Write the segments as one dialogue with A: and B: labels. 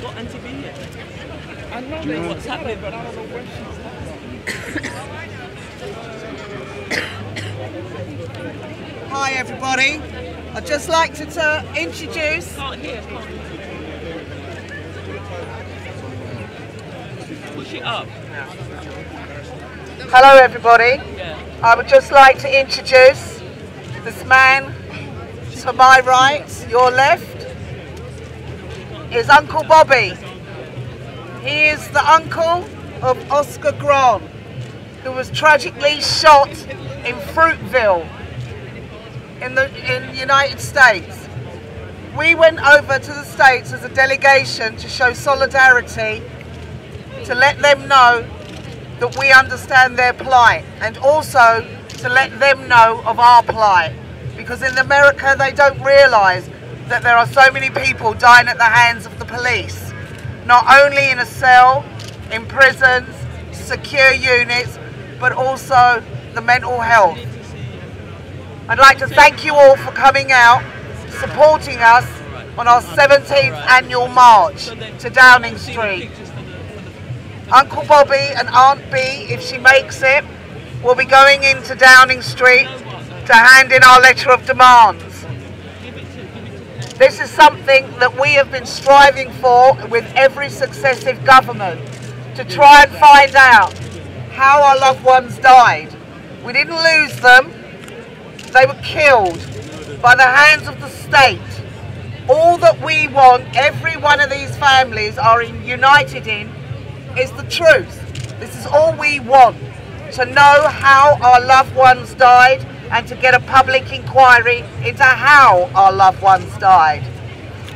A: got Auntie B yet?
B: I know they what's happening, but I don't know where she's at.
C: Hi everybody, I'd just like to introduce.
A: Can't hear. Push it up.
C: Hello everybody,
A: Yeah.
C: I would just like to introduce this man to my right, your left, is Uncle Bobby. He is the uncle of Oscar Grant, who was tragically shot in Fruitville in the United States. We went over to the States as a delegation to show solidarity, to let them know that we understand their plight, and also to let them know of our plight, because in America they don't realise that there are so many people dying at the hands of the police, not only in a cell, in prisons, secure units, but also the mental health. I'd like to thank you all for coming out, supporting us on our 17th annual march to Downing Street. Uncle Bobby and Aunt B, if she makes it, will be going into Downing Street to hand in our letter of demands. This is something that we have been striving for with every successive government, to try and find out how our loved ones died. We didn't lose them, they were killed by the hands of the state. All that we want, every one of these families are united in, is the truth. This is all we want, to know how our loved ones died and to get a public inquiry into how our loved ones died.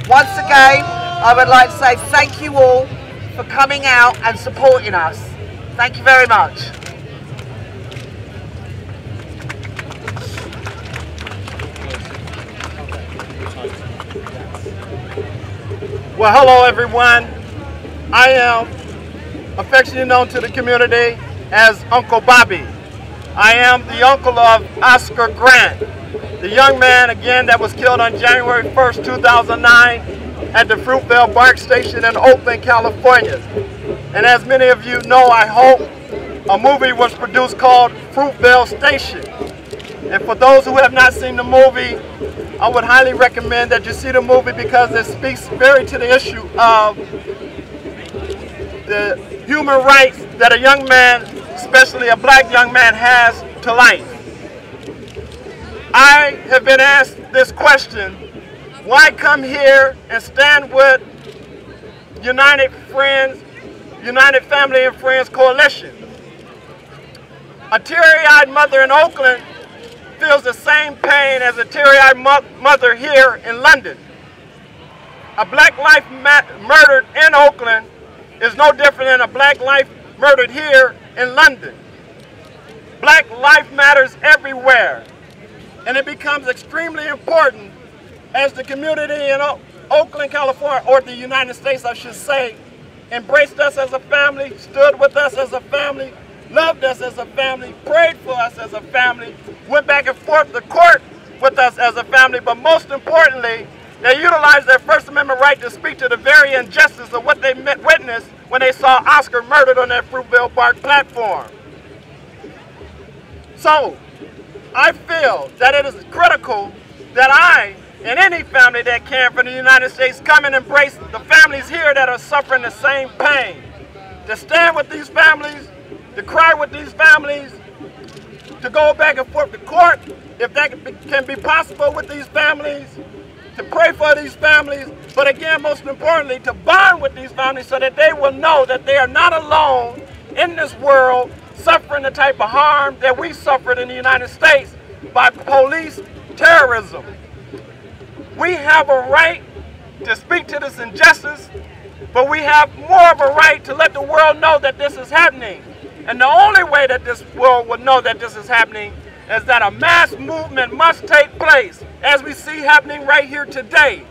C: Once again, I would like to say thank you all for coming out and supporting us. Thank you very much.
D: Well, hello everyone. I am affectionately known to the community as Uncle Bobby. I am the uncle of Oscar Grant, the young man again that was killed on January 1st, 2009 at the Fruitvale BART station in Oakland, California. And as many of you know, I hope, a movie was produced called Fruitville Station. And for those who have not seen the movie, I would highly recommend that you see the movie, because it speaks very to the issue of the human rights that a young man, especially a black young man, has to life. I have been asked this question: why come here and stand with United Family and Friends Coalition? A teary-eyed mother in Oakland feels the same pain as a teary-eyed mother here in London. A black life murdered in Oakland is no different than a black life murdered here in London. Black life matters everywhere, and it becomes extremely important as the community in Oakland, California, or the United States, I should say, embraced us as a family, stood with us as a family, loved us as a family, prayed for us as a family, went back and forth to court with us as a family, but most importantly, they utilized their First Amendment right to speak to the very injustice of what they witnessed when they saw Oscar murdered on that Fruitvale BART platform. So, I feel that it is critical that I and any family that can from the United States come and embrace the families here that are suffering the same pain. To stand with these families, to cry with these families, to go back and forth to court, if that can be possible with these families, to pray for these families, but again, most importantly, to bond with these families so that they will know that they are not alone in this world suffering the type of harm that we suffered in the United States by police terrorism. We have a right to speak to this injustice, but we have more of a right to let the world know that this is happening. And the only way that this world will know that this is happening is that a mass movement must take place, as we see happening right here today.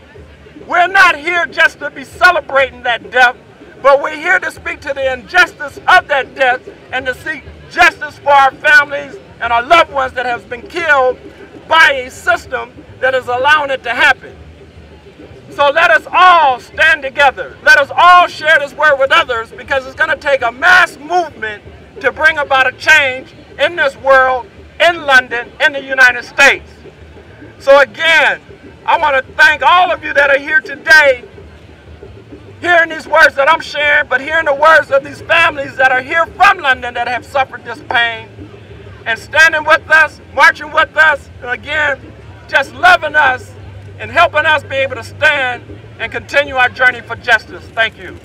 D: We're not here just to be celebrating that death, but we're here to speak to the injustice of that death and to seek justice for our families and our loved ones that have been killed by a system that is allowing it to happen. So let us all stand together. Let us all share this word with others, because it's going to take a mass movement to bring about a change in this world, in London, in the United States. So again, I want to thank all of you that are here today, hearing these words that I'm sharing, but hearing the words of these families that are here from London that have suffered this pain, and standing with us, marching with us, and again, just loving us and helping us be able to stand and continue our journey for justice. Thank you.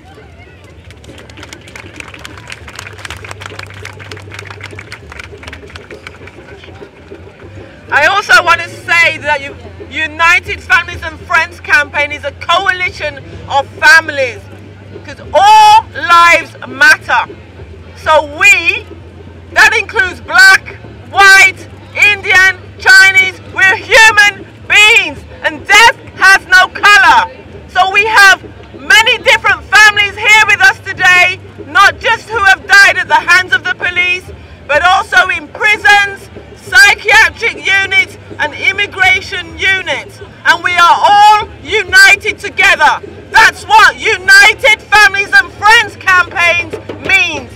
A: I also want to say that United Families and Friends campaign is a coalition of families, because all lives matter. So that includes black, white, Indian, Chinese, we're human beings, and death has no color. So we have many different families here with us today, not just who have died at the hands of the police, but also in prisons, psychiatric units and immigration units, and we are all united together. That's what United Families and Friends campaigns means.